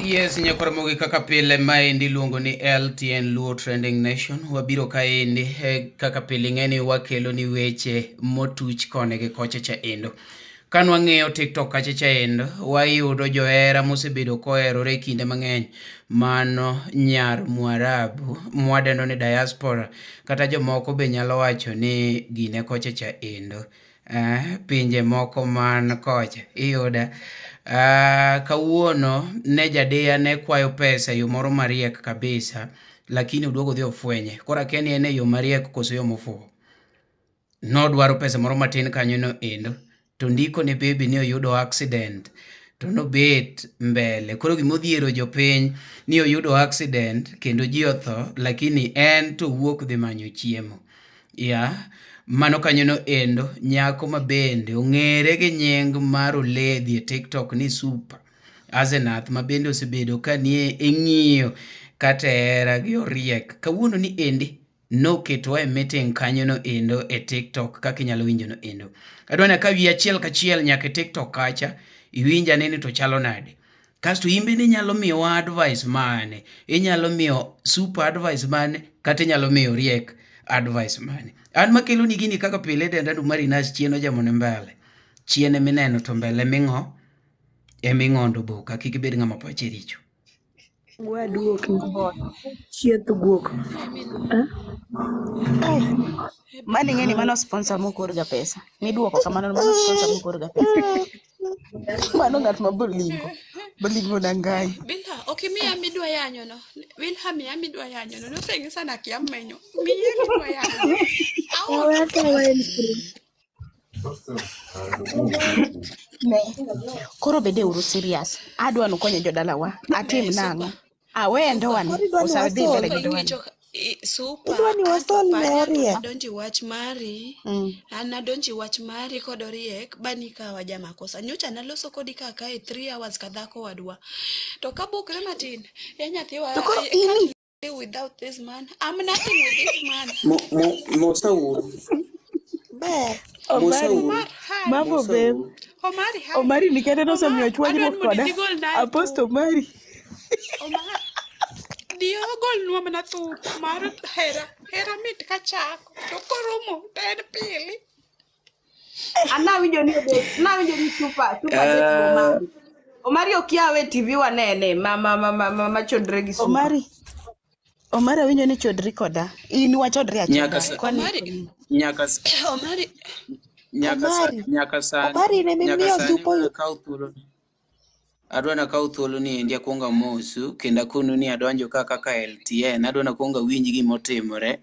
Yes, nyakoromogi kaka pile maendi luongo ni LTN Luo Trending Nation. Wabiro kaendi kaka pile ng'eni wakelo ni weche motuch kone gi kocha cha endo. Kan wang'iyo TikTok kacha cha endo, wayudo johera mosebedo koherore kinde mang'eny, mano nyar Mwarabu, mwadendo ni diaspora, kata jomoko be nyalo wacho ni gine kocha cha endo. Pinje moko man kocha iyuda. Kawuono ne jadeya ne kwayo pesa yo moro mariek kabisa, lakini uduogo dhi ofwenye. Kora keni ene yo mariek koso yo mofuo. Nodwaro pesa moro matin kanyo no endo, to ndiko ne baby ni oyudo accident, to nobet mbele. Koro gimodhiero jopiny ni oyudo accident kendo ji otho, lakini en to wuok dhi manyo chiemo. Mano kanyo no endo, nyako mabende ong'ere gi nying mar oledhi e TikTok ni Super Asernath, mabende osebedo ka nie ng'iyo kata hera gi Oriek. Kawuono ni endi noketwa e meeting kanyo no endo e TikTok, kaka inyalo winjo no endo. Adwana ka wi achiel kachiel nyaka e TikTok kacha, iwinja nini to chalo nade. Kasto imbe ni nyalo miyo advice mane, inyalo miyo Super advice mane, kata inyalo miyo Oriek advice mane. An makelo ni gini kaka pile denda du marinas chieno jamone mbele. Chiene mineno to mbele ming'o, eming'ondo boka, kik ibed ng'ama pache richo. Waduok chieth guok. Mani ng'eni mano sponsor mokor ga pesa. Niduoko kamano mano sponsor mokor ga pesa. Mano ng'at ma bolingo. Bolingo nangai. Bilha, okay, miya midwa yanyo no. Bilha miya midwa yanyo no. Nusengi sana kiamenyo. Miya midwa yanyo. Koro bede uru serious. Adwa nukonyo jodalawa. Atim nang'o. Awendo wani. Osadhi mbele gidwani. Super. Adonji wach mari. Adonji wach mari kod Oriek bani ka waja makosa. Nyocha naloso kodi kaka e 3 hours kadhako wadwa. To kabukre matin. Ya nyathiwa. Without this man. I'm nothing with this man. Mosa uru. Mambo babe. Omari nikete no samyo chwanyruok koda. Apostle Mari. Omar. Dio gol nuo mana tu mar hera mit kachako to koromo ten pili. Anawinjo ni super Omari. Omari okiawe TV wanene mama chodre gi super. Omari awinjo ni chodri koda. In wachodri achoda. Nyaka sani adwana kaw thuolo ni endi akwonga mosu, kendo akono ni adonjo kaka LTN, adwana kwonga winji gimotimore.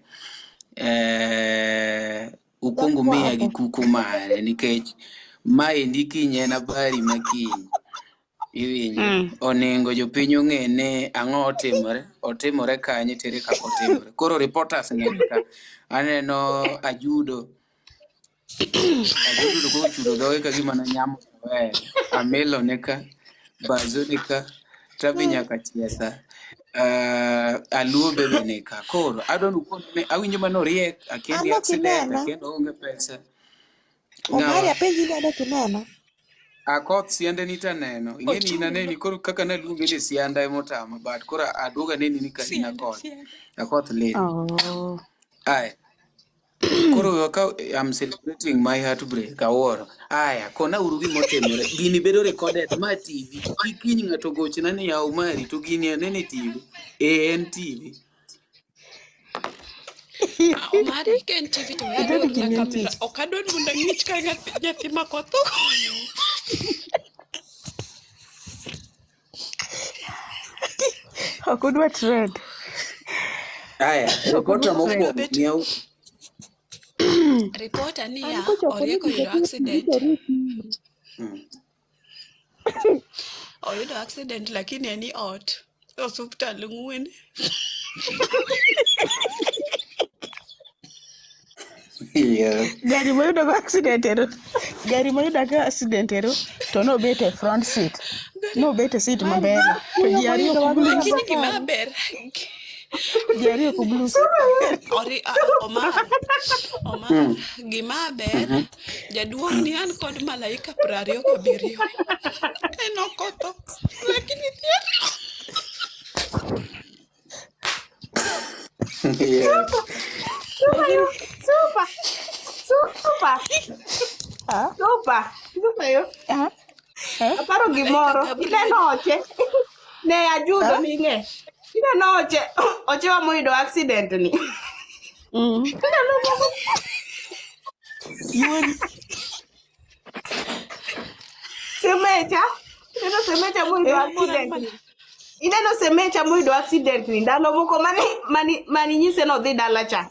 Ukwongo miya gi kuku mare, nikech maendi kiny en habari makiny. Iwinjo, oningo jopiny ong'e ne ang'o otimore kanye tere kaka otimore. Koro reporters ng'eny ka, aneno Oyudo ko chudo dhoge ka gima na nyamo Amelo neka, Bazo neka, Tabi nyaka Chiesa, Aluo bebe neka. Koro adonu awinjo mano Oriek akendi accident, akendo onge pesa. Omari apenji nade kineno. Akoth siande ni taneno. Ingeni inaneni koro kaka naluonge ni sianda emotama, but koro aduoga neni ni kasina koth. Akoth late. Aye. Koro I'm celebrating my heartbreak aworo. Aya, kona uru gimotimore. Gini bedo recorded ma TV. Kikiny ng'ato gochna ni yaw mari to gini anene TV. En TV. Omari ken TV to yador na kamera. Okadon munda ng'ich ka nyathi makotho. Okudwa trend. Aya, reporter moko miau. Reporter ni ya Oriek oyudo accident. Oyudo accident lakini eni ot. Hospital ng'wen. Yeah. Gari moyudo accident ero to no bet e front seat. No bet e seat maber. To ji ariyo kubulu. Lakini gima ber. Ji ariyo kubulu. Omar gima ber. Jaduong' ni an kod malaika 27. Enokoto. Lakini Yeah. Super. Yo. Aparo gimoro. Ineno oche. Ne ajudo ninge. Ineno oche. Oche wa moyudo accident ni. Semecha. Ineno semecha moyudo accident ni. Ineno semecha moyudo accident ni. Ndalo moko mani nyise no dhi dala cha.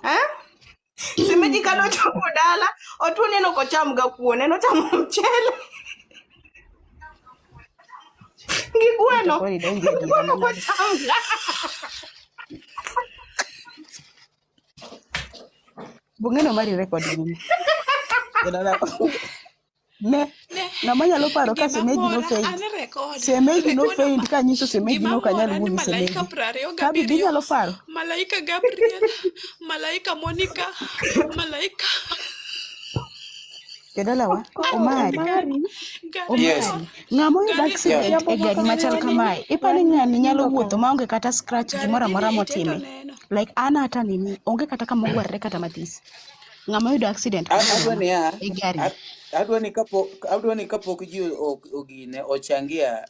Semeji kano chopo dala. Otu neno kocham ga kuon. Neno chamo mchele. Ngigweno. Ngigweno kocham ga. Bungeno mari record ni. Ne ng'ama nyalo paro ka semeji no faint. Semeji no faint ka nyiso semeji no kanyal wuogi semeji. Ka bibi nyalo paro. Malaika Gabriel, Malaika Monica, Malaika. Kedalawa, Omari. Yes. Ng'ama oyudo accident e gari machal kamae. Ipani ng'ani nyalo wuotho maonge kata scratch gimoro amora motime. Like ana hata nini, onge kata kama ogwarre kata matis. Ng'ama oyudo accident e gari. Adwa ni kapok ji ogine ochangia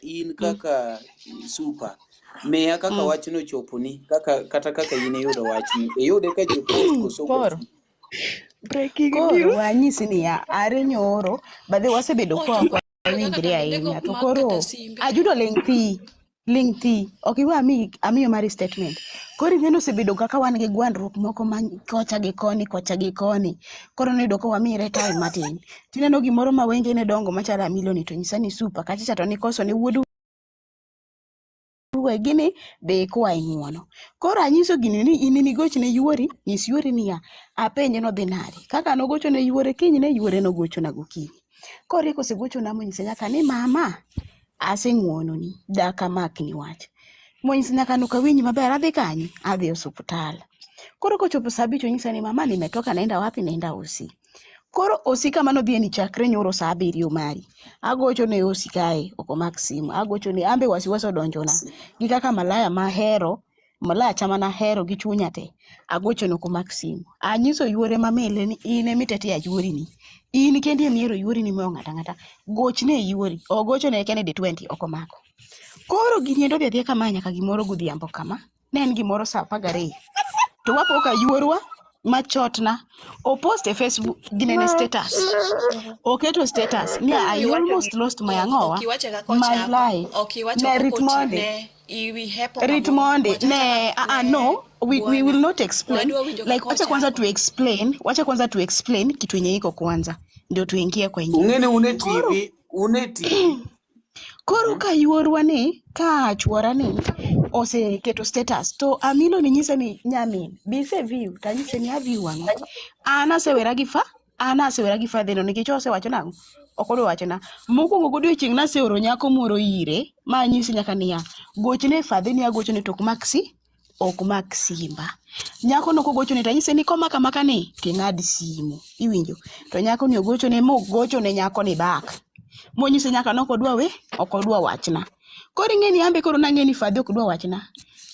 in kaka super. Miya kaka wachno choponi, kata kaka in yudo wachni. Iyude ka ji post koso. Koro wanyisi ni are nyoro badhe wasebedo kwa winjre ahinya to koro ajudo ling thi ok iwa amiyo mari statement koro ngeno osebedo kaka wan gi gwandruok moko kocha gi koni koro noyudo ko wamire time matin tineno gimoro ma wenge ne dongo machalo miloni to nyisa ni super kachicha to ni koso ne wuodu gini be kwa ing'uono koro anyiso gini ni in migoch ne yuori nyis yuori niya apenje no dhi nade kaka nogocho ne yuore kiny ne yuore nogocho na gokinyi koro kosegocho na monyise nyaka ni mama aseng'uono ni daka makni wach monyise nyaka nuka winyi maber adhi kanye adhi osuptal koro kochopo saa 5 onyisa ni mama nimetoka naenda wapi naenda usi koro osika mano dhi ni chakre nyoro saa 7 mari agocho ne osikae oko maksimu agocho ne ambe wasiwasi odonjona gi kaka malaya chama na hero gi chunya te agocho ne oko maksimu anyiso yuore mamele ni ine mitete ya yuori ni in kendi emiero yuori ni mo ngata goch ne yuori ogocho ne Kennedy 20 oko mako koro giniendo dhi kama nyaka gimoro godhiambo kama ne en gimoro saa 12 to wapo ka yuorwa machotna o post e Facebook ginene status oketo status ni I almost lost my angoa my life ne Ritmonde ne no we will not explain like wacha kwanza to explain kitu yenye iko kwanza ndio tuingie kwa ingine ungene une TV koro ka yuorwa ni ka chuora ni oseketo status to amilo ni nyisa ni nyamin bise view tanyise ni view wango ana sewera gi fa dheno nikech osewacho nango okodo wachona mokwongo godiochieng' naseoro nyako moro ire ma nyisi nyaka niya gochne fadhe ni agocho ne tok maksi ok mak simba nyako no kogocho ne tanyise ni komaka maka ni ting'ad simu iwinjo to nyako ni ogocho ne mogocho ne nyako ni bak monyise nyaka okodwa wachna koro ing'eni ambe koro nang'eni fadhe okdwa wachna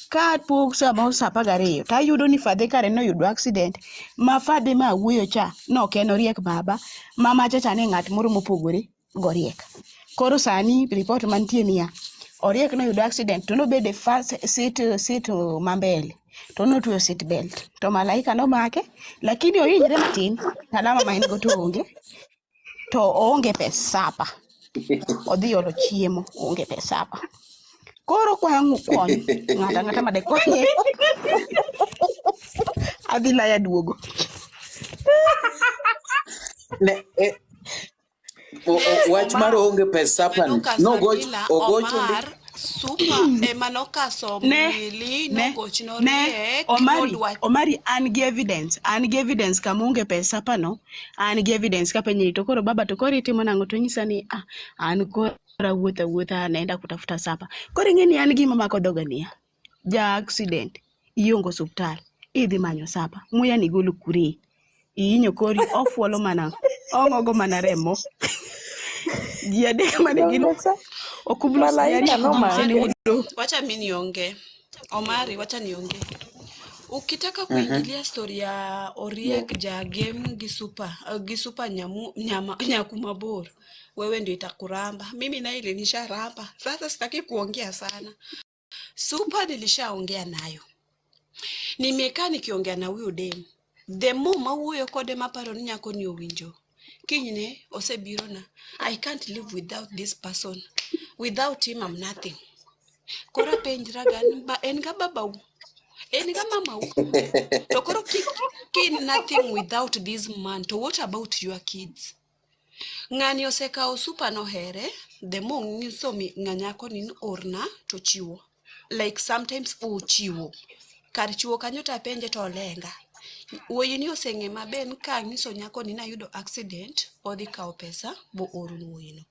ka pok saa 12 tayudo ni fadhe kare noyudo accident ma fadhe ma wuoyo cha no ken Oriek baba mama chacha ne ng'at moro mopogore goriek koro sani report mantie niya Oriek noyudo accident to nobede first seat mambele to notweyo seat belt to malaika nomake lakini ohinyre matin alama ma en go to onge pesa odhi olo chiemo onge pesa koro kwangu kony ngata made konye adhi laya duogo ne wach mar onge pesa no ogocho super emano kaso mili no gochno Oriek Omari an gi evidence kama onge pesa pano an gi evidence ka penye to koro baba to koro itimo nango to nyisa ni an kora wuotha naenda kutafuta sapa koro ngeni an gi mama kodogania ja accident iongo hospital idhi manyo sapa muya ni golo kure inyo kori ofuolo mana ongogo mana remo jiade mane gino okubula malaika no ma wacha mimi nionge Omari wacha nionge Ukitaka kuingilia story ya Oriek ja game gisupa nyaku mabor, wewe ndio itakuramba. Mimi na ile nisharamba. Sasa sitaki kuongea sana. Super nilishaongea nayo. Nimekaa nikiongea na huyo dem. The more huyo kode maparo ni nyako ni owinjo. Kinyine osebiro na I can't live without this person. Without him I'm nothing. Kora penjra gan ba en ga baba en ga mama. To koro kin nothing without this man. To what about your kids? Ngani oseka Super no here. The more ngiso mi nganyako ni orna to chiwo. Like sometimes chiwo. Kar chiwo kanyo ta penje to lenga. Woyini osenge maben ka ngiso nyako ni nayudo accident odhi kao pesa bo orun woyino.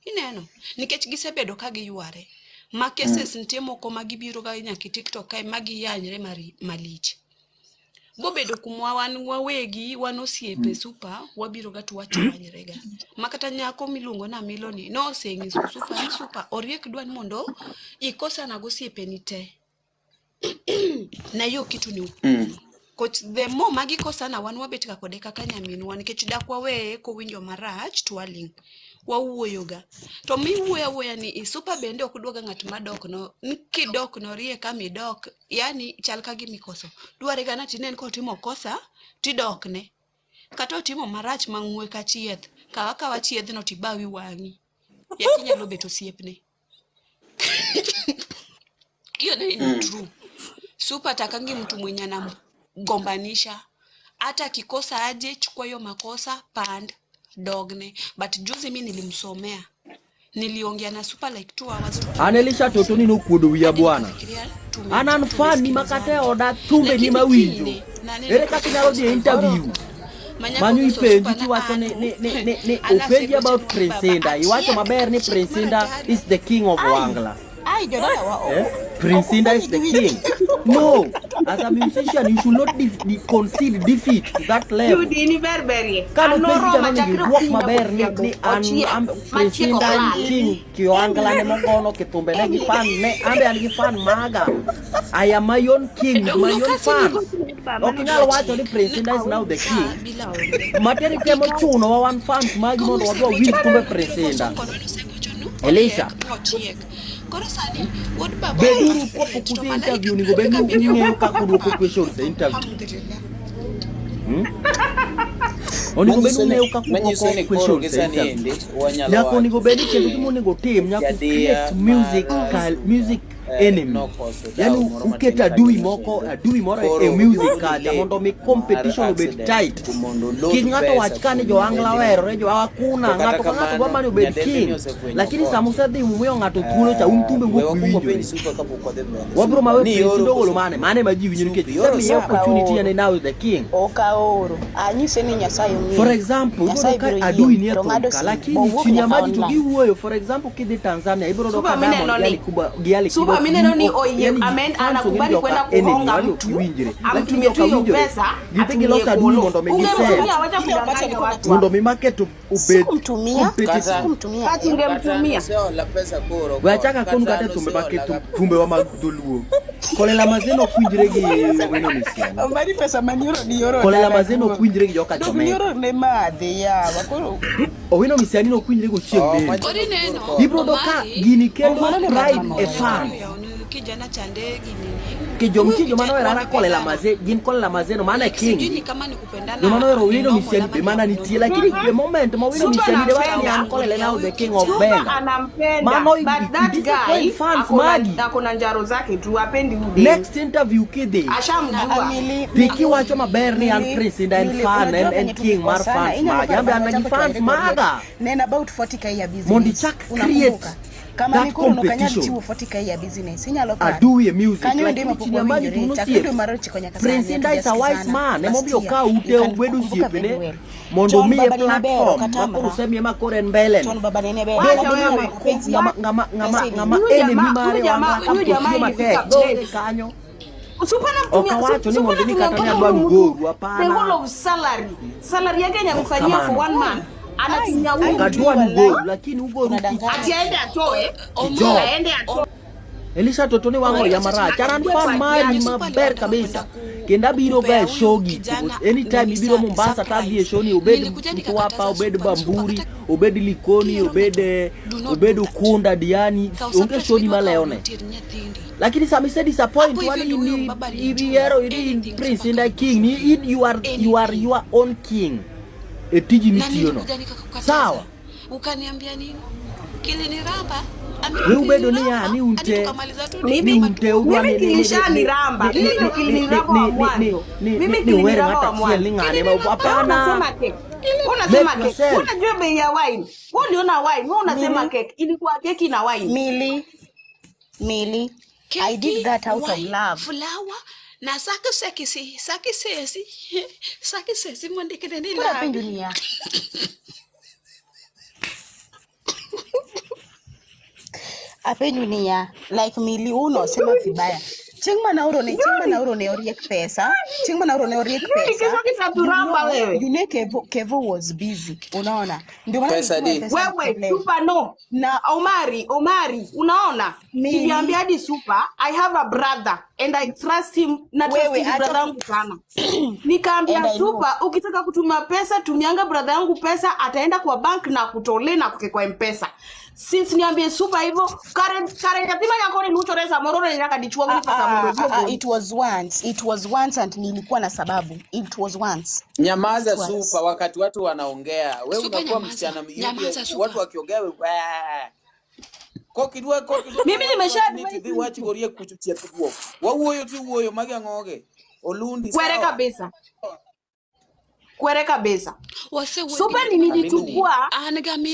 Ineno nikech gisebedo ka giyuare. Ma cases nitie moko magibiro ga nyaki TikTok kae magiyanyre malich. Bobedo kumwa wan wawegi wanosiepe Super wabiro ga tuwachanyre ga. Makata nyako milungo na Miloni no osengiso Super ni Super Oriek dwan mondo ikosa na gosiepe ni te. Na hiyo kitu ni coach the more magikosa na wan wabet ka kode kaka nyaminwa nikech dakwa we ko winjo marach twaling wawuoyoga to mi wuoya ni Super bende okudwoga ng'at madok no kidok no Oriek kama idok yani chal ka gimikoso dware gana tinen ko timo kosa tidok ne kata otimo marach mang'we ka chieth kawa chieth no tibawi wangi yakinyalo beto siepne hiyo ni true. Super takangi mtu mwenye na gombanisha hata kikosa aje chukua hiyo makosa pand dogne but juzi mimi nilimsomea niliongea na Super like 2 hours anelisha toto ni nokuodo wiya bwana anan fan ni makate oda tumbe ni mawinjo ere kaka nyalo di interview manyu ipenji tiwacho ne openji about Prince iwacho maber ni Prince is the king of Wangla. Prince is the king. No, as a musician, you should not concede defeat to that level. Come walk my bear ni I'm Prince king kiwangala ne mongono kitumbe ne gifan ne ambe ani gifan maga. I am my own king, my own fan. Okay, now watch the Prince is now the king. Materi kemo chuno wa one fans magi mondo wadwa win kumbe Prince. Elisha. Korosani what baba beduru ko ku interview ni go beduru ng'eyo kako duoko questions e interview oni go beduru ng'eyo kako duoko questions e interview nyako ni go bedu kendo gimo nego tim nyako create music enemy yani uketa adui moro e music kaja mondo mi competition obed tight king'ato wach kani jo Angla werore jo hakuna ng'ato ka ng'ato gomani obed king lakini samusa dhi mumiyo ng'ato thuolo cha tumbe wuok winjo wabro mawe Prince ndogolo mane ma ji winjo nikech semi opportunity and now the king okaoro anyise ni Nyasaye ng'e for example dodo ka adui ni atoka lakini chinya maji to giwuoyo for example kidhi Tanzania ibro doka Diamond yani kuba giali Super mineno ni Oyudo amen anakubali kwenda kuhonga mtu amtumie tu hiyo pesa gitegi losa adui mondo megise mondo mi market ubed kumtumia kati ngemtumia la pesa koro wachaka konu kata tumbe wa magdoluo kolela mazeno kwinjire gi weno misiana Omari pesa manioro ni yoro kolela mazeno kwinjire gi joka chome yoro ne madhe ya bakoro owino misiani no kwinjire go chieng de ibro doka gini kendo pride e fan kijana chande gini kijomtijo mano era kolela maze gin kolela mazeno maana king sijui kama ni kupendana no mano wino misiani be maana nitie lakini the moment ma wino misiani de wani an kolela now the king of Benga anampenda but that guy fans magi akona njaro zake tu apendi ude next interview kide ashamjua Piki wacho maber ni an Prince and fan and king mar fans magi ambe an fans maga nena about 40k ya business mondi chak create kama niko no kanyali chiwo 40k ya business inyalo ka aduye music like chinya maji tunusie Prince is a wise man emobio ka ute ogwedu siepene mondo mi platform makuru semie makoren mbele ngama enemy mare wa kampuni matek do kanyo Super namtumia okawacho ni mondo ni kata nyadwa mgoru hapana the whole of salary yake nyamfanyia for 1 month anatimia kadua mgoru lakini ugoru atiende atoe aende atoe Elisha totoni wango yamara charan fan mari maber kabisa kenda biro ga shogi anytime biro Mombasa tabie shoni obed Mtwapa obed Bamburi obed Likoni obed Ukunda Diani onge shoni maleone lakini sami said disappoint one in hero in prince and the king you are your own king etiji nitiono sawa ukaniambia nini kiliniramba wewe ubedo ni yani unte mimi kilishaniramba mimi kiliniramba mwanzo mimi kiliniramba mwanzo hapana unasema keki unajua bei ya wine wewe uliona wine wewe unasema keki ilikuwa keki na wine Mili I did that out of love flower na sakisesi mwandikene ni la dunia apenyunia like Mili uno sema vibaya chingma na uro ne Oriek pesa yune Kevo was busy unaona ndio maana pesa di wewe super no na Omari unaona niliambia hadi super I have a brother and I trust him na trust brother yangu sana nikaambia super ukitaka kutuma pesa tumianga brother yangu pesa ataenda kwa bank na kutolea na kwa M-Pesa since niambie super hivyo current yatima yako ni nuchoreza mororo ninaka dichua mimi pesa mororo it was once and nilikuwa na sababu it was once nyamaza super wakati watu wanaongea wewe unakuwa msichana watu wakiongea kokidwa mimi nimeshadhi wachi Oriek kuchutia tuo wauoyo mage ngoge olundi kwere kabisa super ni nilichukua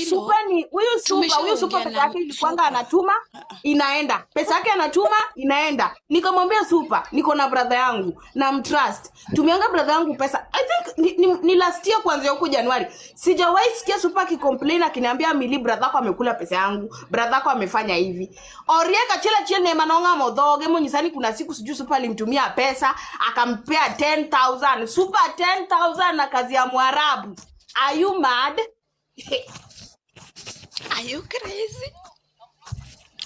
super ni huyu super pesa yake ilikuanga anatuma inaenda pesa yake anatuma inaenda nikamwambia super niko na brother yangu na mtrust tumianga brother yangu pesa I think ni last year kuanzia huko Januari sijawahi sikia super akicomplain akiniambia Mili brother yako amekula pesa yangu brother yako amefanya hivi Oriek chile ne manonga modhoge monyisani kuna siku siju super alimtumia pesa akampea 10,000 super 10,000 na kazi ya Mwarabu. Are you mad? Are you crazy?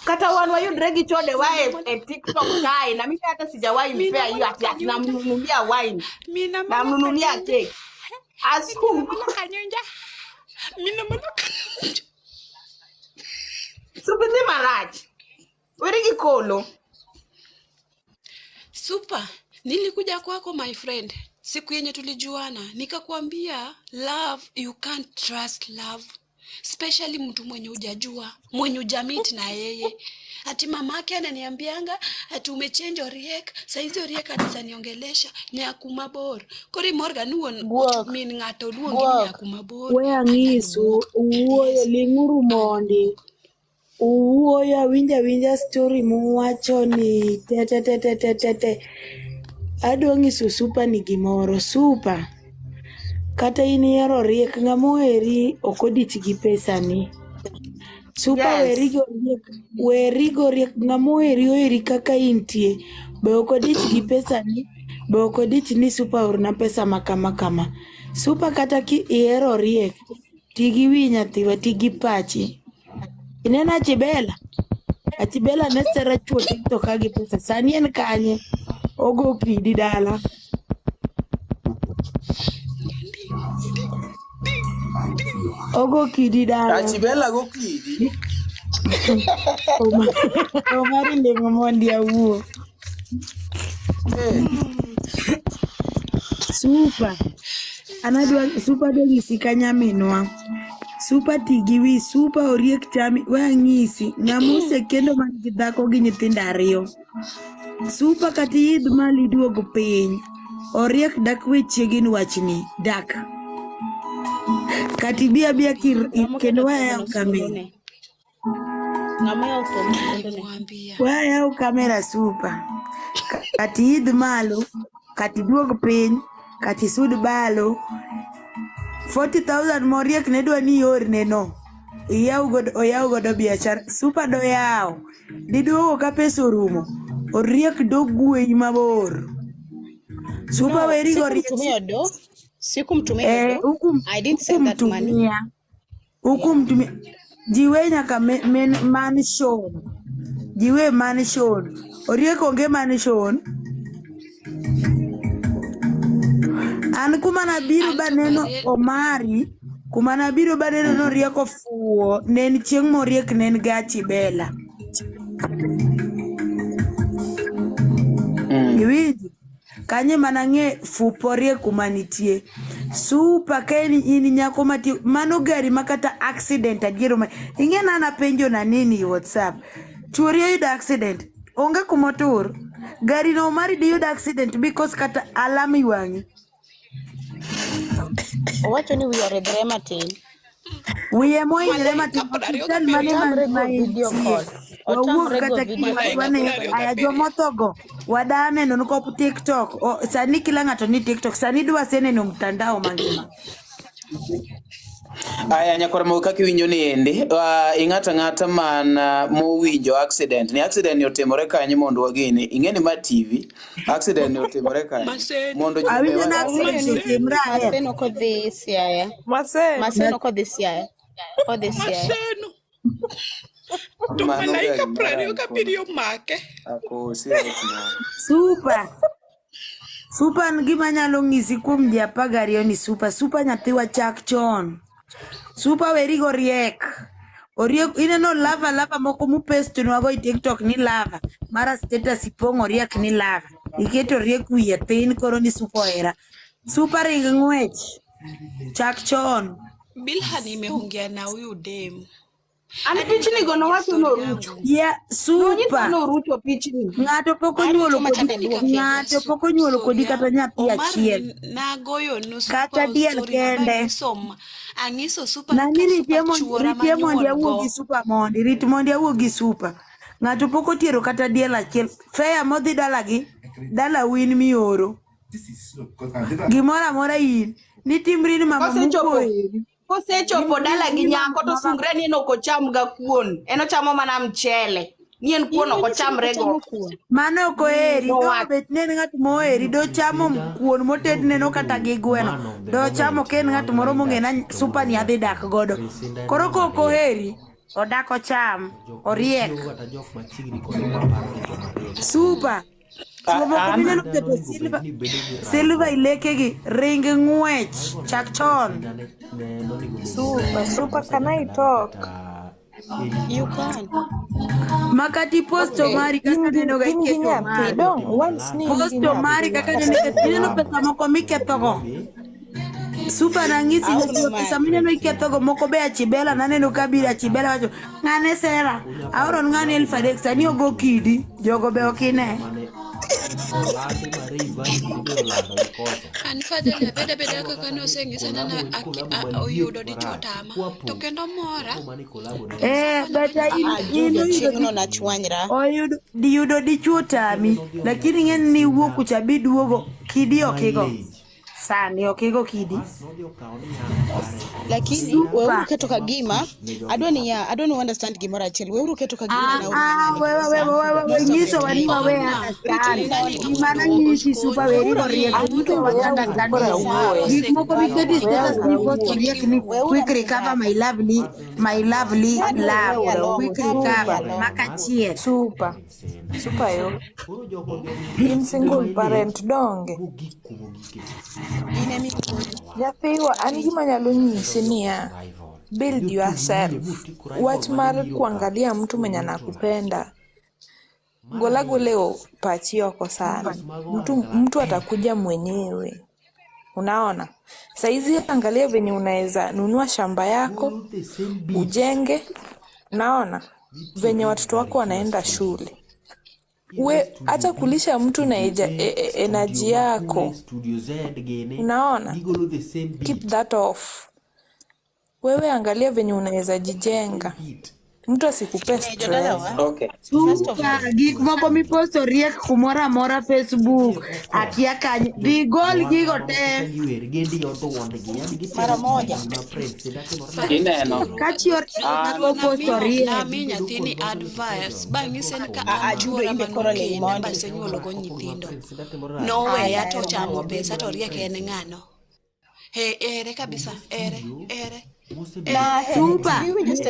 Kata wanwa you dragi chode wae TikTok guy na mimi hata sijawahi mpea hiyo ati namnunulia wine. Namnunulia cake. Asu kanyonja. Mina manoka. Supende maraj. Werigi kolo. Super. Nilikuja kwako my friend. Siku yenye tulijuana nikakwambia love you can't trust love especially mtu mwenye hujajua mwenye hujamit na yeye ati mamake ananiambianga ati umechange Oriek saizi Oriek anizaniongelesha nyakumabor kori Morgan won min ngato duongi nyakumabor we angisu uoyo linguru mondi uoyo winja story muwacho ni te adongi super ni gimoro super kata ini yaro Oriek ngamoheri okodich gi pesa ni super werigo Oriek ngamoheri oeri kaka intie be okodich gi pesa ni be okodich ni super urna pesa makama super kata ki yaro Oriek tigi winya tiwa tigi pachi inena Achibela nesera chuo TikTok agi pesa sani en kanye ogo kidi dala Achibela go kidi Omari le mondi awu super anadwa super dogi sikanya minwa super tigiwi super Oriek chami wangisi ngamuse kendo magidhako gi nyithindo ariyo super kati yid mali duogo piny Oriek dak wechegi wachni dak kati bia kendo waya kamera super kati yid malo kati duog piny kati sud balo 40,000 Oriek ne dwa ni yorne no oyaw godo biashara super do yaw diduogo ka pesa orumo Oriek do gweny mabor super weri Oriek sikumtumia I didn't send that money hukumtumia jiwe nyaka man show jiwe mansion. Oriek onge mansion. An kuma nabiro baneno Omari, kuma nabiro baneno noriek ofuo, nen chieng' moriek nen gachi bela. Iwinji? Kanye manang'e fuporie kuma nitie. Super keni ini nyako mati mano gari makata accident adiero ma. Ing'e nana penjo na nini WhatsApp. Chuori oyudo accident. Onge kumotur. Gari no Omari diyudo accident because kata alam iwang'i. Owacho ni wiya redre matin. Wiye mohinyre matin hospital mane ma Video call. wawuok Otamre go kata video kima call. wane aya jomothogo wadaneno nuko TikTok sani kila ng'ato ni TikTok sani dwa seneno mtandao mangima. Aya nyakwar mo kaka iwinjo ni endi ing'ata man mowinjo accident ni accident ni otimore kanye mondo wageni ing'eni ma TV accident ni otimore kanye mondo awinjo na accident otimre aher Maseno kodhi Siaya. Maseno kodhi Siaya. Kodhi Siaya. To malaika prario kabirio make. Ako siya Super gima nyalo ng'isi kuom ji 12 ni super nyathiwa chak chon. Super werigo Oriek ineno lava moko mupesto nwago i TikTok ni lava mara status ipong' Oriek ni lava iketo Oriek wiye thin koro ni super era super ring ng'wech chak chon Bilhan imeongea na huyu dem. Ani pichni go nowacho no rucho. Yeah, super. No rucho pichni. Ng'ato pok onyuolo kodi kata nyathi achiel. Nagoyo no kata diel kende. Ang'iso super Nang'ini rit mondi awuog gi super mondi. Rit mondi awuog gi super. Ng'ato pok otiero kata diel achiel. Feya modhi dala win mioro. Gimora amora in. Ni timri ni mama muko. Kosechopo dala gi nyako to sungre ni no kocham ga kuon. Eno chamo mana mchele. Nien kuon ok ochamre go. Mano ko eri do bet nen ng'at moheri do chamo kuon moted neno kata gi gweno. Do chamo ken ng'at moro mong'ena super ni adhi dak godo. Koro koko heri odako cham Oriek. Super. Silva ilekegi ring ng'wech chak chon. Super, can I talk? You can. Makati posto mari kaka neno ga iketo posto mari kaka neno pesa moko mikethogo. Super nang'isi nyo pesa mineno ikethogo moko be achibela naneno kabira achibela wacho ng'ane sera aoron ng'ane 3,000 sani ogo kidi jogo be okine. Anfadhali beda kaka noseng'isa na oyudo dichuo tama to kendo mora beta oyudo dichuo tami lakini ng'eni ni wuok kucha biduogo kidi okigo sani okigo kidi lakini wewe uketoka gima I don't understand gimora achiel wewe uketoka gima na wewe nyiso wani wawe understand imana nyisi super weri Oriek nyiso wani understand moko biketi status ni post Oriek ni quick recover my lovely love quick recover makachiel Super yo. In single parent donge. Nyathiwa an gima nyalo nyisi niya build yourself. Wach mar kuangalia mtu mwenye anakupenda. Goleo pachi oko sana. Mtu atakuja mwenyewe. Unaona? Saizi angalia venye unaweza nunua shamba yako, ujenge. Unaona? Venye watoto wako wanaenda shule. Hata kulisha mtu na energy yako. Unaona? Keep that off. Wewe angalia venye unaweza jijenga. Mtu asikupe stress. Okay. Gik moko mipost Oriek kumora mora Facebook akiaka digol gigo te mara moja Ineno. kachior na post Oriek na mi nyathini advice bang'ise ni ka ajuora manokene base nyuolo go nyithindo noweya to chamo pesa to Oriek en ng'ano ere kabisa ere Super.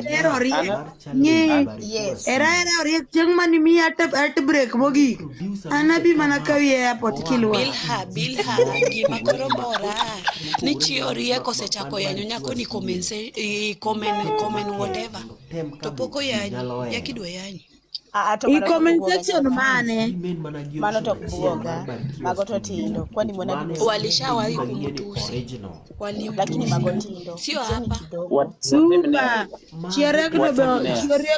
Era Oriek. Nye. Yes. Era Oriek jeng mani mi at break mogi. Anabi manakawi airport kilwa. Bilha gima koro mora ni chi Oriek osechako yanyo nyako ni komen whatever to poko yanyo yakidwe yanyo I comment section mane. Mano to kuoga mago to tindo kwani mwana walishawahi kumutusi lakini mago tindo sio hapa. Super. Chiarek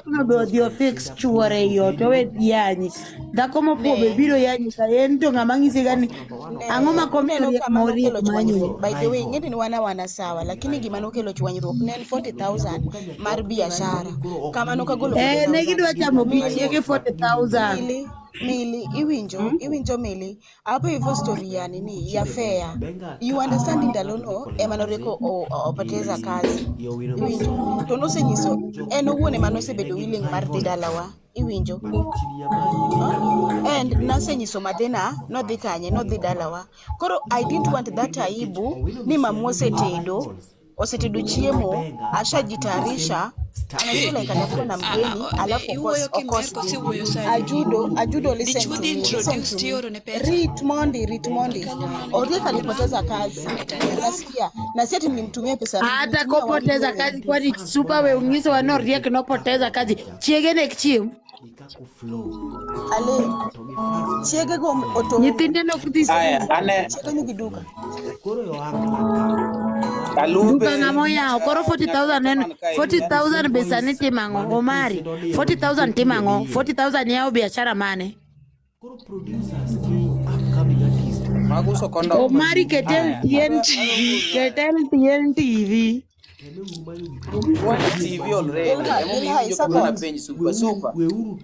no be dio fix chuore yo to we yanyi. Da como po be biro yanyi ka ento ngamangisi gani. Ango ma komeno mori manyo. by the way ngeni ni wana sawa lakini gima no kelo chwanyruok ne 40,000 mar biashara kama no kagolo ne gidwa chamo bichi ke 40,000 Mili iwinjo Mili hapo hivyo story ya nini ya fair you understand ndalono emanorieko opoteza kazi iwinjo to no senyiso en owuone manose bedo willing mar dhi dalawa iwinjo and nasenyiso madena no dhi kanye no dhi dalawa koro I didn't want that aibu ni mamwose osetedo chiemo ashajitayarisha anajua like atakuwa na mgeni alafu of course ajudo listen to me Rit Mondi Oriek alipoteza kazi nasikia na sisi nimtumie pesa hata kopoteza kazi kwani super we ungizo wana Oriek no poteza kazi chiegene kichim ale chiege go oto nyitinde no kudisi ane chiege ni giduka Duka ngamoya okoro 40,000 besani timango Omari 40,000 timango 40,000 yao biashara mane maguso kondo Omari ketel TNTV What TV already? Super.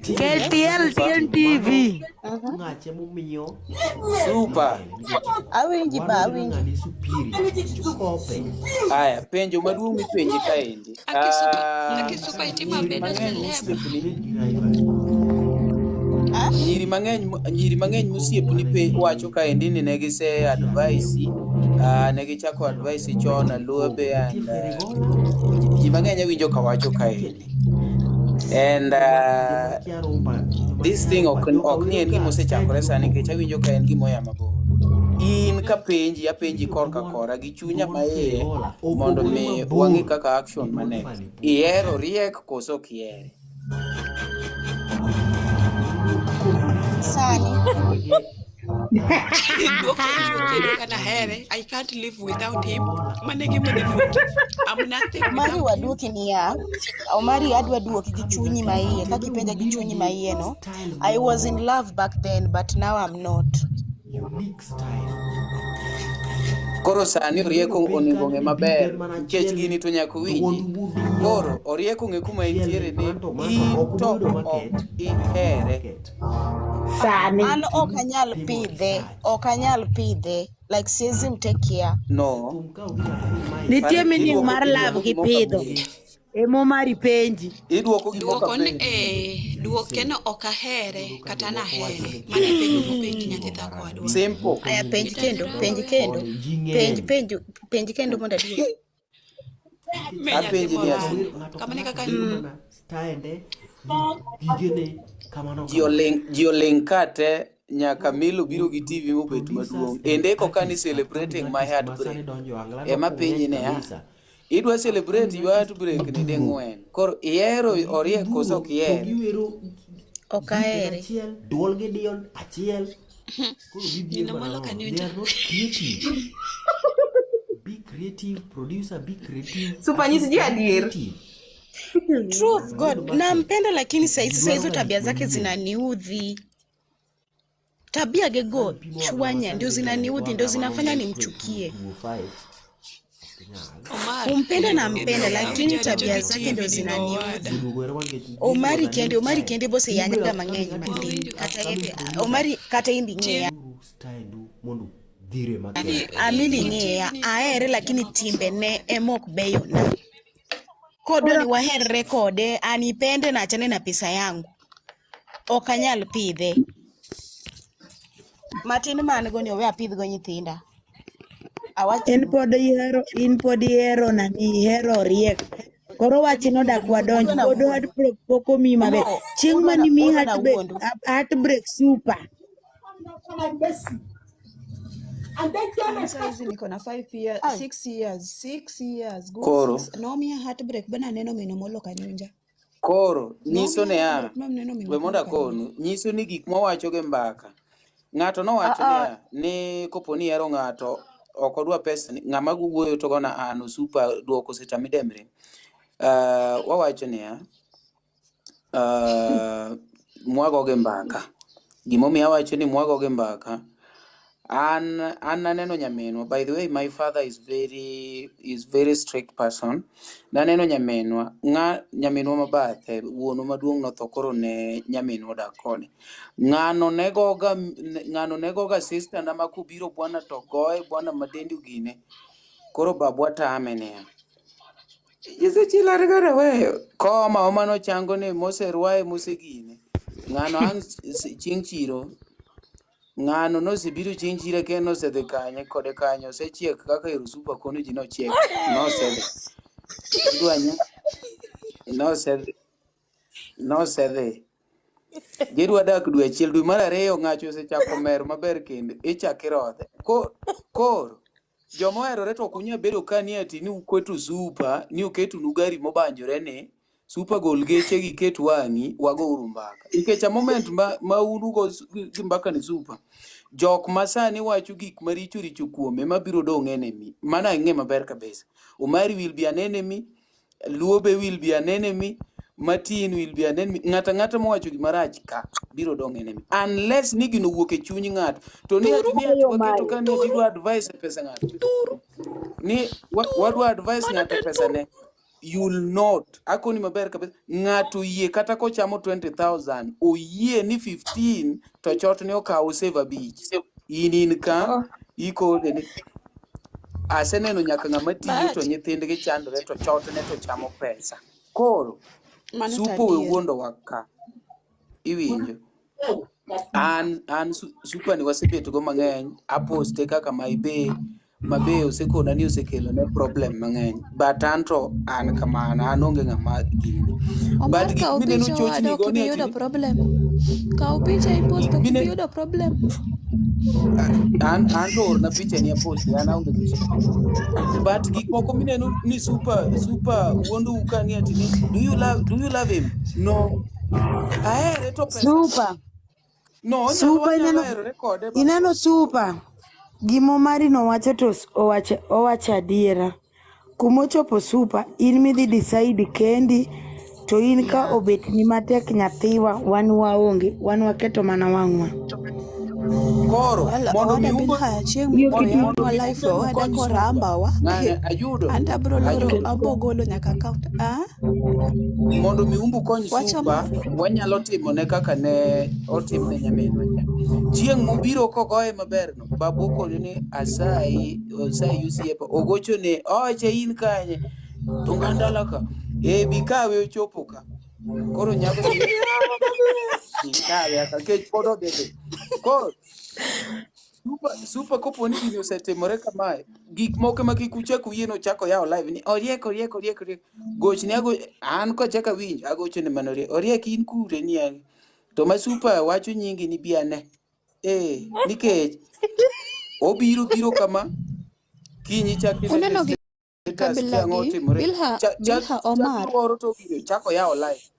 KTL TNTV Super. awinji Aya, penjo maduong' ipenji kaendi. Akisupa itima beda Nyiri mang'eny mosiepni wacho kaendi ni negise advice negichako advice chon aluobe and ji mang'eny awinjo kawacho kaendi and this thing ok ni en gima osechakore sani nikech awinjo ka en gimoya mabor in apenji korka kora gi chunya maiye mondo mi wang'i kaka action mane ihero Oriek koso ok ihere sani I can't live without him. I'm nothing. Omari waduoki niya Omari adwa duoki gi chunyi maiye kakipenja gi chunyi maiye no I was in love back then but now I'm not. Unique style. Koro sani Oriek onego ng'e maber nikech gini to nyaka winji. Koro Oriek ng'e kuma entiere ni to ok ihere. Sani An ok anyal pidhe like siezi mtekia No. nitie meaning mar love gi pidho emo mari penji Iduoko gimoka duoke no ok ahere kata na here mana penjo mopenji nyathi dhako adwa simple. aya penji kendo mondo adier Apenji ni asi. kama ni kaka Staende gigene kamano. Jioling kate nyaka Milo biro gi TV mobet maduong'. Endeko kani celebrating my heartbreak. Ema penji ne idwa celebrate your heartbreak ni deng'wen. Koro ihero Oriek koso ok ihero. ok ahere Duol gi dion achiel. Koro Nina mwalo kanyocha. Be creative, producer, be creative. Super nyisi adier. True of God nampenda lakini saizo tabia zake zinaniudhi. Tabia gego chwanya ndio zinaniudhi ndio zinafanya nimchukie. Kumpenda nampenda lakini tabia zake ndio zinaniudhi. Omari kende bose yanya mang'eny mandi. Omari kata imbi ng'eya. Amili ng'eya aere lakini timbe ne emok beyo na. Kodwa ni waherre kode anipende na achane na pesa yangu. Okanyal pidhe. Matin man go ni owe apidh go nyithinda. in pod ihero nani ihero Oriek. Koro wachno dakwa donj pod heartbreak pok omi maber. Chieng' mani mi heartbreak super. Saizi niko na 5 years, 6 years, good Koro 6. Naomi heartbreak bana neno mino molo kanyonja. Koro nyiso ne we monda konu nyiso ni gik mowacho ge mbaka. Ng'ato nowacho niya ni kopo ni hero ng'ato ok odwa pesa ng'ama guwuoyo to gona an super duoko secha midemre. Wawacho niya mwago ge mbaka. Gimomiyo awacho ni mwago ge mbaka. An naneno nyaminwa. By the way, my father is very strict person. Naneno nyaminwa mabathe wuono maduong' no koro ne nyaminwa dak kode. Ng'ano negoga sister na makubiro bwana to goye bwana madendi gine. Koro babwa tame niya. Yesu chilare gara weyo. Koma omano chango ni mose ruaye mose gine. Ng'ano ang chieng' chiro. Ng'ano nosebiro chieng' chiro ke nosedhi kanye kode kanyo sechiek kaka irusupa kono ji nochiek nosedhi idwanya nosedhi gidwa dak dwe achiel dwe mar ariyo ng'acho osechako mer maber kendo ichak irodhe koro joma oherore to kunya bedo ka ni ati ni ukweto supa ni uketu nugari mobanjore ni supa gol geche gi ket wang'i wago uru mbaka nikech a moment ma unugo gi mbaka ni supa jok masani wacho gik maricho richo kuome mabiro dong' enemy mana ng'e maber kabisa. Umari will be an enemy, Luobe will be an enemy, Martin will be an enemy. Ng'ata mowacho gimarach ka biro dong' enemy unless ni gino wuok e chuny ng'ato to ni ati waketo ka ni ati dwa advice pesa ng'ato ni wadwa advice ng'ato pesa ne you'll not akoni maber kabisa ng'ato yie kata kochamo 20,000 oyie ni 15 to chot ne okawo save abich in ka iko ni aseneno nyaka ng'ama tiyo to nyithindgi chandore to chot ne to chamo pesa koro supo we wuondo waka iwinjo an super ni wasebeto go mang'eny aposte kaka mabe osekona ni osekelo ne problem mang'eny but anto an kamana an onge ng'ama gini but gik mineno chochni go ni ati problem kao picha i post okiyudo problem an to orna picha ni post an aonge gi shida but gik moko mineno ni super wuondo uka ni ati ni do you love him no ahere to pesa Super. no nyalo hero rekode Ineno super. Gimo mari nowacho to owacho adiera. Kumochopo super in midhi decide kendi to in ka obet ni matek nyathiwa wan waonge wan waketo mana wang'wa. Koro mondo mi umbo chieng' moro life wada koramba wa Oyudo anda bro loro abogolo nyaka account mondo mi umbu kony supa wanyalo timo ne kaka ne otimne nyaminwa cha chieng' mobiro kogoye maber no babu koni ni asai usiepa ogocho ne oche in kanye tungandala ka bikawe ochopo ka koro nyago bikawe aka kech podo bebe koro super kopo ni gini osetimore kamae gik moko ma kikuchako yieno chako yawo live ni Oriek goch ni an ko chaka winjo agocho ne manore Oriek in kure ni an to ma super wacho nyingi ni biane nikech obiro kama kinyi chaki ne kabila gi Bilha Omar to biro chako yawo live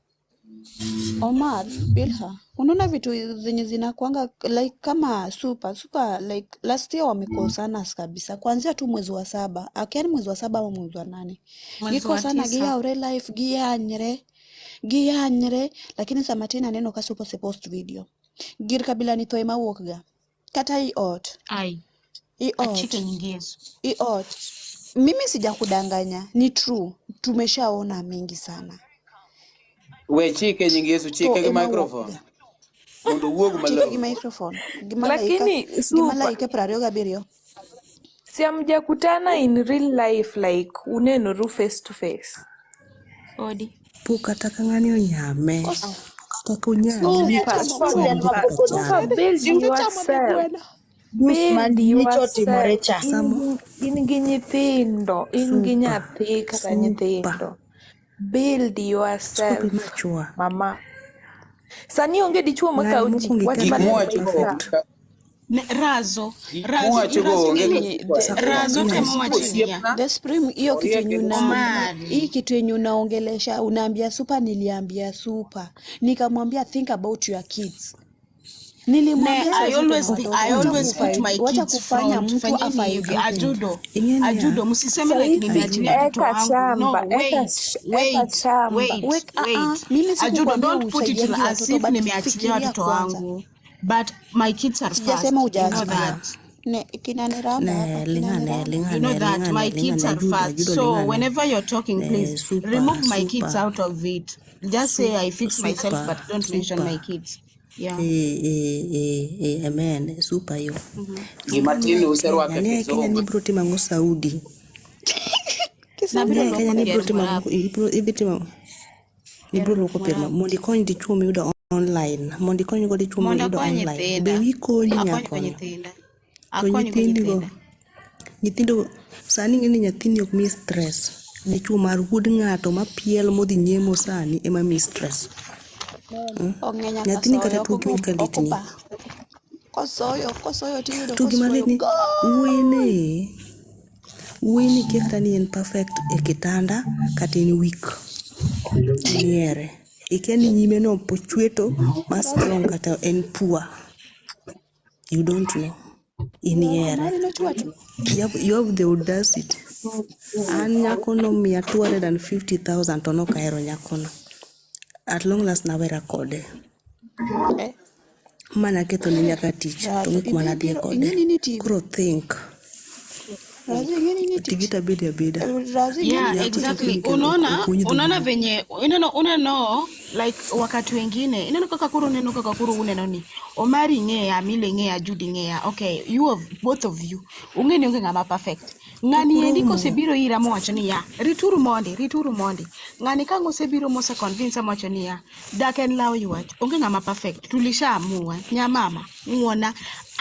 Omar Bilha unaona vitu zenye zinakuanga like kama super like last year wamekosana kabisa kuanzia tu mwezi wa 7 akiani mwezi wa 7 au mwezi wa 8 giko sana giyaure life giyanyre lakini samatina neno ka super post video gir kabila ni toy mawuok ga kata iot mimi sijakudanganya ni true tumeshaona mengi sana we chike nyingi Yesu chike gi microphone mondo wuog malo chike gi microphone lakini gimalaike 27 siamjakutana in real life like unenoru face to face odi Puka taka ng'ani onyame kata kunyame build yourself Build timore cha. yourself. In gi nyithindo, in gi nyathi kata nyithindo. Build yourself, mama. Sani onge dichuo makauji. Wach Gik maler mowachogo maisha. Razo onge razo temowachenia The Supreme, hiyo kitu yenye Omari. hii kitu yenye unaongelesha, unaambia Super, niliambia Super nikamwambia think about your kids. Nilimwambia I always put my kids front. Fanyeni hivi Ajudo msiseme like nimeachilia watoto wangu. No, wait. Ajudo, don't put it as if nimeachilia watoto wangu. But my kids are first. You know that. You know that my kids are first. So whenever you're talking, please remove my kids out of it. Just say I fix myself, but don't mention my kids. Yeah. Amen. Super yo. Gimatini userwake Kenya ni broti mango Saudi. Kenya ni broti mango ibro loko perma mondi kony di chuo miyudo online. Mondi kony go di chuo miyudo online. Be wi konyi nyakon. To nyithindo sani ngeni nyathini ok mi stress. Di chuo mar wuod ng'ato mapiel modhi nyemo sani ema mi stress. Nyathini kata tuo kiwinj ka litni. Kosoyo tiyudo to gima litni wini kia kata ni en perfect e kitanda kata en weak niere ikia ni nyime no pochweto ma strong kata en poor. You don't know in here. You have the audacity. An nyako no miya 250,000 to no kaero nyako no. At long last nawera kode. Mana ketho ne nyaka tich to ngik mana dhie kode. Kuro think. Tigita bida. Yeah, exactly. Unaona venye unaona like wakati wengine inaona kaka kuru uneno ni Omari ngea Mile ngea Judy ngea. Okay, both of you ungeni unge ngama perfect. Ngani endi kosebiro ira mowacho ni ya rituru mondi. Ngani kango osebiro mose convince mowacho ni ya dak en law yuach unge ngama perfect. Tulishaamua nyamama ngona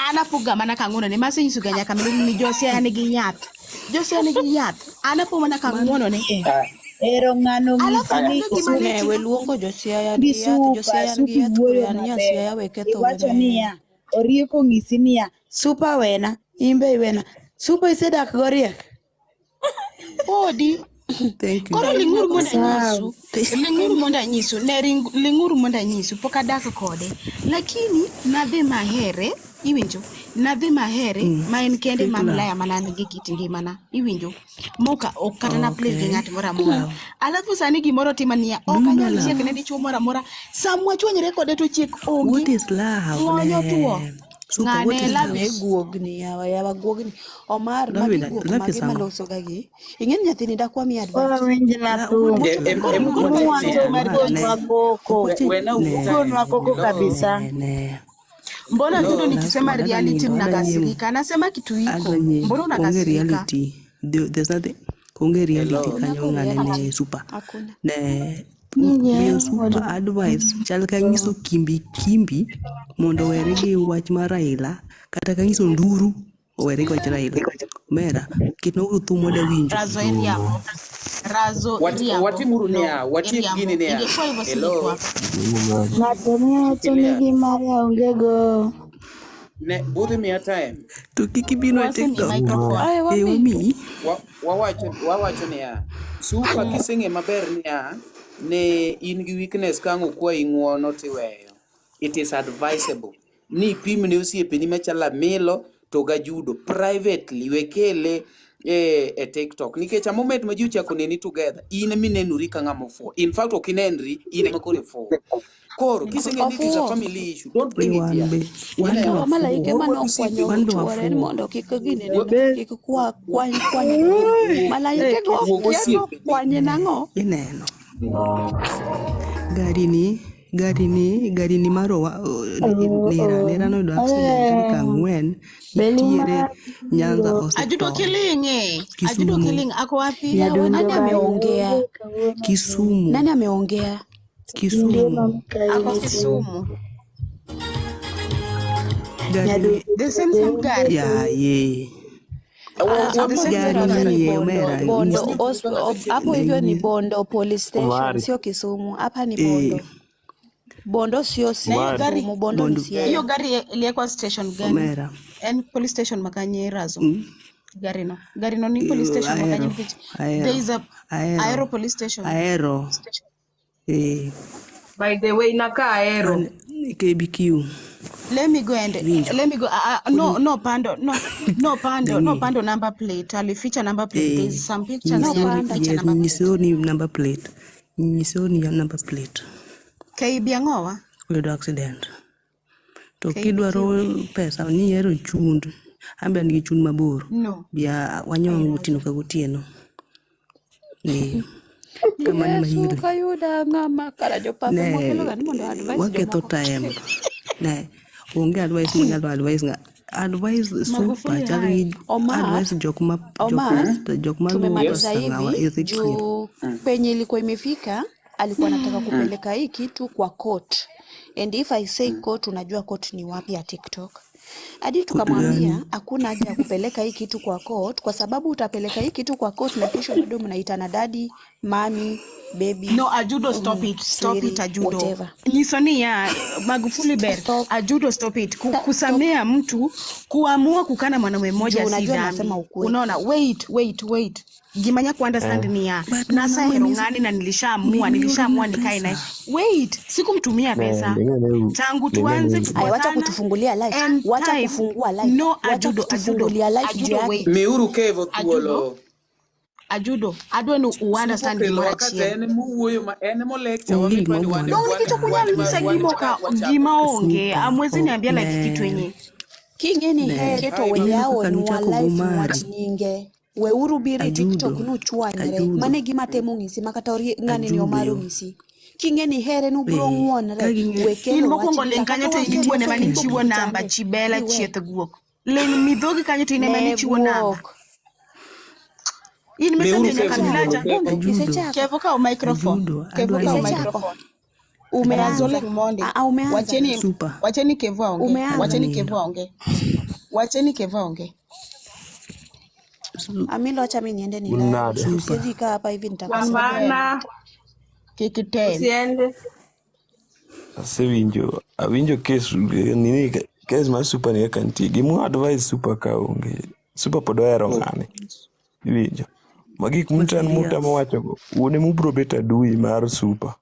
anapoga mana kangono ne mase yisuga nyaka ni Josia nigi yath anapo mana kangono ne Ero ngano ng'isini weluongo Josia ya yath Josia ya weketho wacho niya Orieko ng'isi niya Super wena imbe wena Super isedak goriek odi. Thank you. Koro linguru monda nyisu pok adak kode lakini nadhi mahere iwinjo ma en kende mamlaya manani gi kit ngimana iwinjo moka okata na play gi ng'at moro amora alafu sani gimoro timania okanyal chiek ne dichuo moro amora samwa chwanyre kode to chiek onge. What is love? Ngonyo tuo ngane love guogni yawa guogni Omar magi guog magi maloso gagi ing'en nyathini dakwa mi advice Koko kabisa. Mbona Judo nikisema reality mnakasirika? Anasema kitu iko. Mbona unakasirika? There's nothing. Konge reality kanyo ngane ni Super. Ne miyo Super advice chal ka ngiso kimbi mondo were gi wach mar Raila kata ka ngiso nduru were gi wach Raila. Mera kitno thumo da winjo. Razo watimuru niya watim gini niya hello Natumia tunigi Maria ongego ne budhi miya time to kikibino TikTok wami wawacho niya Super kiseng'e maber niya ne in gi weakness kango kwa ing'uono tiweyo. It is advisable ni pimne osiepeni machala Milo to ga Judo privately wekele e TikTok nikech a moment ma ji uchako neni together in minenuri ka ng'ama ofuo. In fact ok inenri in ema koro ifuo. Koro kiseng'e ni it is a family issue don't bring it here. Malaike manokwanyo chuore mondo kik gine kik kwany malaike go kwanye nang'o ineno gari ni marowa nera no do accident ka ngwen tiere Nyanza hospital. Ajudo kiling ako wapi? Nani ameongea? Kisumu. Nani ameongea? Ako Kisumu. Gari. The same gari. Yeah, yeah. Hapo hivyo ni Omera, Bondo Omera. hapo hivyo ni Bondo police station, sio Kisumu. Hapa ni Bondo. Bondo sio Kisumu, Bondo ni Siaya. Hiyo gari ilikuwa station gani? Omera. And police station Makanyerazo. Gari no ni police station Makanye. There is a Aero police station. Aero. By the way, naka Aero. KBQ. Let me go. No pando number plate. Alificha number plate. There's some pictures here. Nisoni number plate. Nisoni number plate. Kaibiangowa? Oyudo accident. To kidwaro pesa ni ero chund. Ambe nigi chund mabor. No. Bia wanyong utino ka gotieno. Ni kama ni mahiri. Kayuda ngama kala jopa mo kelo gani mondo advice Waketo time. Ne. Unge advice nga advice super chali advice jokma tumemaliza hivi juu penye ilikuwa imefika. Alikuwa anataka kupeleka hii kitu kwa court, and if I say court, unajua court ni wapi ya TikTok. Hadi tukamwambia hakuna haja ya kupeleka hii kitu kwa court, kwa sababu utapeleka hii kitu kwa court na kesho bado mnaitana daddy, mommy, baby. No, Oyudo, stop it Oyudo. Nisoni ya Magufuli Ber. Oyudo, stop it. Kusamea mtu, kuamua kukana mwanamume mmoja si dhambi. Unaona, wait. Gimanya ku understand ni ya nasa herongani na nilishaamua nikae naye. Wait, sikumtumia pesa. Tangu tuanze kupatana. Wacha kutufungulia live. Wacha kufungua live. No, wacha kutufungulia live juu yake. Meuru kevo tuolo. Oyudo, I don't know who understand the wakati ene muwoyo ma ene mo lecture wamepani wande. No, nikicho kunyali misa gima onge. Amwezi niambia like kitu yenye. Kingeni keto weyao ni wa live mwatininge. Weuru biri TikTok nuchua nyere. Mane gima temu ngisi makatori ngani ni omaru ngisi. Kingeni here nu bro ngwonre. Wekelo wachi. Lenkanya to ikibuwa ne manichiwo namba chibela chieth guok. Len midhogi kanyo to ine manichiwo namba. In message kanilaja. Kevoka o microphone. Umeanza kumonde. Wacheni Kevo aonge. Wacheni Kevo aonge. Amilo acha mimi niende nilale. Siwezi kaa hapa hivi nitakusaidia. Kikite. Usiende. Awinjo case nini case ma super ni kanti. Gimu advise super kaonge. Super podoero ngane. Winjo. Magik mutan muta mawacho uone mubro beta dui mar super.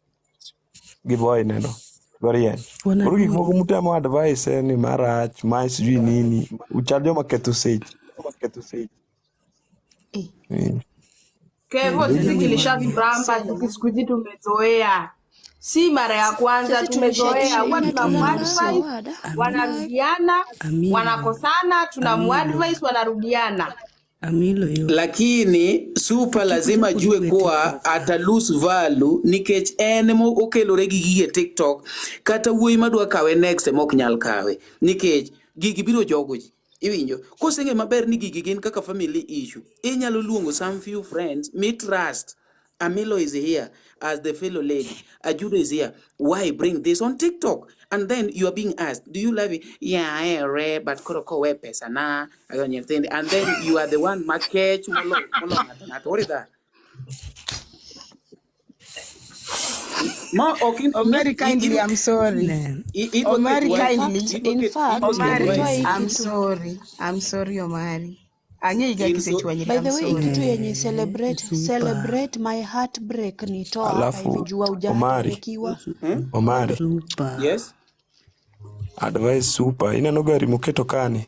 Givoy neno. Oriek. Oriek moko muta ma advice ni marach, mai sijui nini. Uchaljo maketo sage. Kevo sisi kilishavibamba, sisi siku hizi tumezoea. Si mara ya kwanza tumezoea. Watu tunamuadvise, wanarudiana, wanakosana, tunamuadvise, wanarudiana. Lakini super lazima jue kuwa ata lose value nikech en mo okelore gi gige TikTok kata wuoyi madwa kawe next mok nyal kawe nikech gigi biro jogo ji. Iwinjo kosenge maber ni gigi gin kaka family issue. Inyalo luongo some few friends me trust. Amilo is here as the fellow lady. Oyudo is here. Why bring this on TikTok? And then you are being asked, do you love it? Yeah, I read, but koroko we pesa na. And then you are the one market. What is that? Very kindly, I'm sorry. Very kindly. In fact, I'm sorry, Omari. By the way, kitu yenye celebrate my heartbreak ni toa hapa hivi jua ujanikiwa. Omari. Yes. Advice super. Ina no gari muketo kani.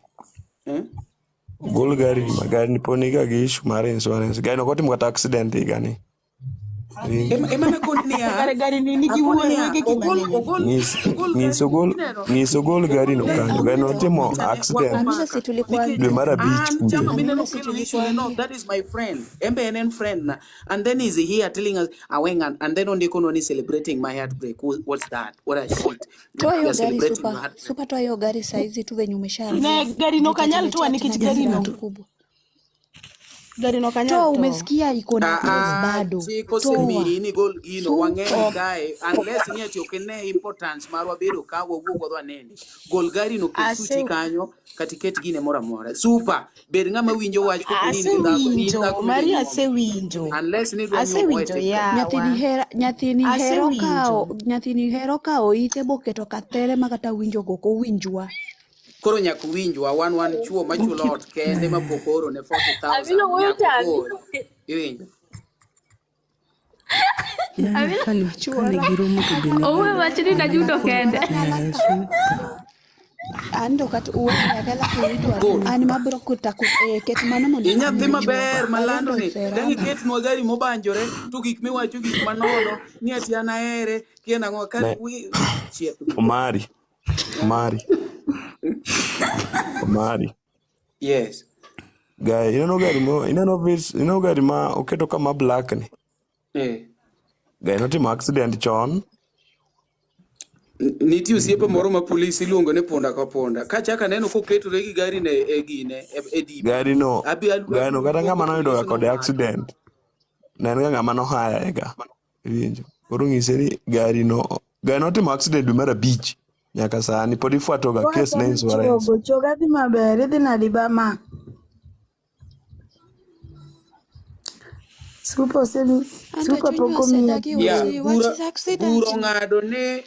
Gol gari ni magari ni poniga gi issue mar insurance. Gari no koti mkata accident igani. Emana konnia. Gari ni giwuoyo gi kimani. Ngiso gol gari no kanyo. Gari no timo accident. Dwe mara beach. That is my friend. MBNN friend na. And then he's here telling us awengan and then on the economy celebrating my heartbreak. What's that? What a shit. Toyo gari super toyo gari saizi tu venye umeshara. Na gari no kanyal tu anikiti gari no. Gari no kanya to umesikia iko na place bado. Chiko Toa. semiri ni gol gino wang'eny Super. kae unless ni ati okene importance marwa bedo ka wawuok wadwa nene. Gol gari no ket suchi kanyo katiket gine mora mora. Super. Bed ng'ama winjo wach kopo ni in dhako Mari midhi asewinjo. unless ni dwa nyuomo e Asewinjo TikTok. Nyathini hero kao ite boketo katere makata winjo goko winjwa. Koro nyaka winjwa wan chuo machulo ot kende mapokoro ne 40,000 nyaka gol. Iwinjo. Kane giromo to gene Owe wachni najudo kende. Ando kata uwe nyakala kuitwa ani mabro kutaku ket mano mondo inyathi maber malando ni dangi ket nwa gari mobanjore to gik miwacho gik manono ni ati an ahere kien ang'o ka chiep Omari. Yes. Guy, ineno gari ma oketo kama black ni. Guy notimo accident chon. Nitie osiepe moro ma polisi iluongo ni punda ka punda. Ka chaka neno koketore gi gari ne e gine e dipo. Gari no kata ng'ama noyudo kod accident. Ne en ng'ama nohaya ega. Iwinjo. Koro ng'ise ni gari notimo accident dwe mar 5 nyaka sani pod ifuato ga case na insurance. Choga di maber idhi nadi ba ma. Super poko mi. Buro ng'ado ne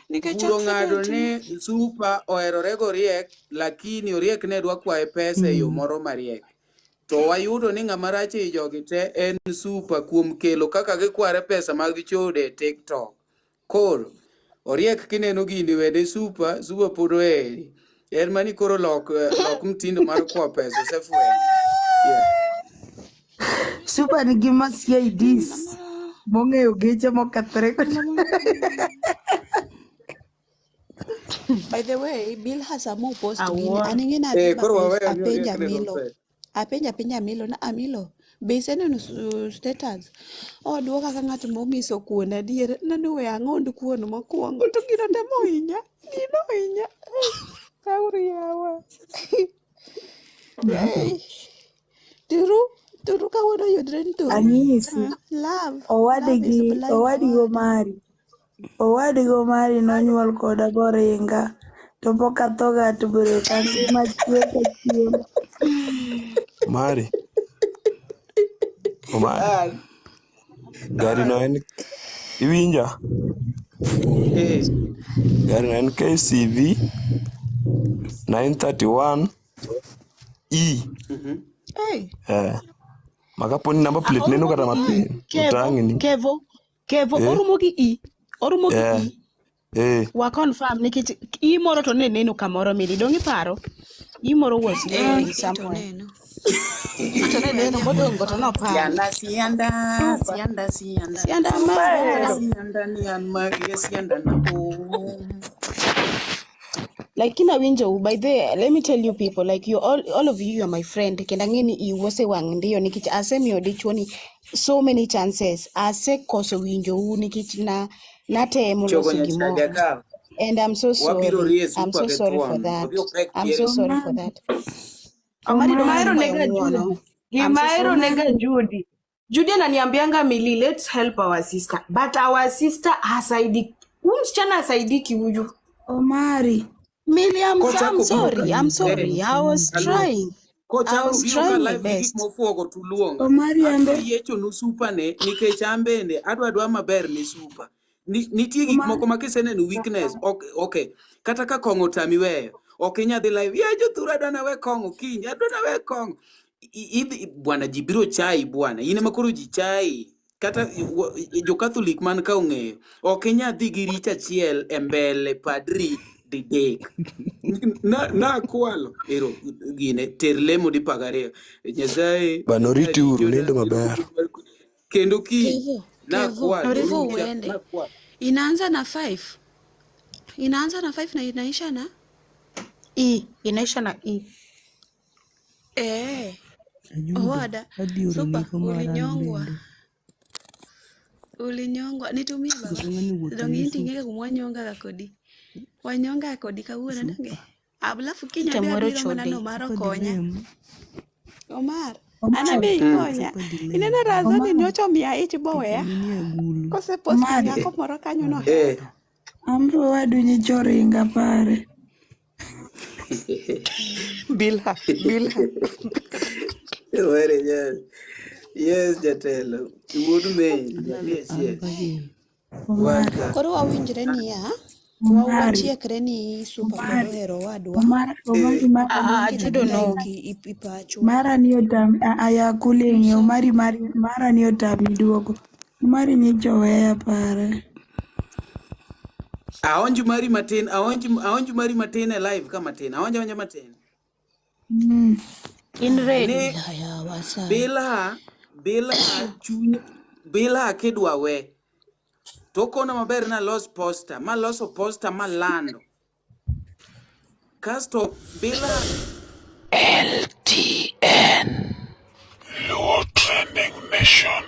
super oherore go Oriek lakini Oriek ne dwa kwaye pesa e yo moro mariek. To wayudo ni ng'ama rach e jogi te en super kuom kelo kaka gikware pesa mag chode TikTok. Koro Oriek kineno gini wede super pod oheri. En mani koro lok mtindo mar kwa pesa osefwenyo. Super ni gima CIDs. Mong'eyo geche mokethre. By the way, Bill has a more post gini. Aningina apenja Milo na Amilo. Besene no status. Duoka ka ng'at momiso kuon adier nanu we ang'ond kuon mokwongo to gino temo hinya. Kauri yawa. Turu kawuono yudre ni turu. Anyisi. Love. Owadigo mari nonyuol koda goringa. To poka thoga to bure kanti machwe kachiem. Omari. Gari no en iwinja. Gari no en KCV 931 E. Makaponi number plate neno kata mapin. Kevo orumo gi E. Wa confirm nikech I moro to ne neno kamoro mili dongi paro. I moro was somewhere. To ne neno modongo to no paro. Sianda na Like in a window, by the let me tell you people, like you all of you are my friend. Kendangeni I wase wang ndiyo nikich ase mi odichoni so many chances. Ase koso winjo nikich na temo loso gimoro. And I'm so sorry. I'm so sorry for that. Gimaero nega Judy. Judy ananiambianga Mili, let's help our sister. But our sister hasaidiki. Msichana hasaidiki huyu. Omari. Mili, I'm sorry. I was trying my best. Omari ando yecho nu super ne nikech ambende adwa maber ni super. Nitie gik moko makisene no weakness. Okay. Kata ka kongo tami weyo. Okay nyadhi live. Ya jothura dana we kongo kinyi. Adwana we kongo. Bwana jibiro chai bwana. Ine makoro ji chai. Kata jo Catholic man ka ong'eyo. Okay nyadhi gi richa chiel embele padri didek. Na kwalo ero gine terlemo di pagare nyasaye banoriti uru nindo maber kendo ki na kwalo uende inaanza na 5 na inaisha na inaisha na Owada super ulinyongwa nitumie baba dongi ntingeke kumwanyonga kodi wanyonga kodi kawuono nange alafu kinya biro mana no maro konya Omar Ana be ikonya. Ineno razo ni nyocha omiya ich boweya. Kose post nyako moro kanyo nohero. Amro wadu nyicho ringa pare. Bilha. Yes, jatelo. Would me, Welcome. Koro wawinjre niya. Watiekre ni super pod ohero wadwa. Omari mara Achudo no. Ipacho. Mara ni otam ayakulingi. Mara ni otam duogo. Omari nyicho weya pare. Aonju mari matin e live ka matin. Aonja matin. In ready. Ne bila kidwa we. Tokona maber na loso poster ma lando. Kasto bila LTN Luo Trending Mission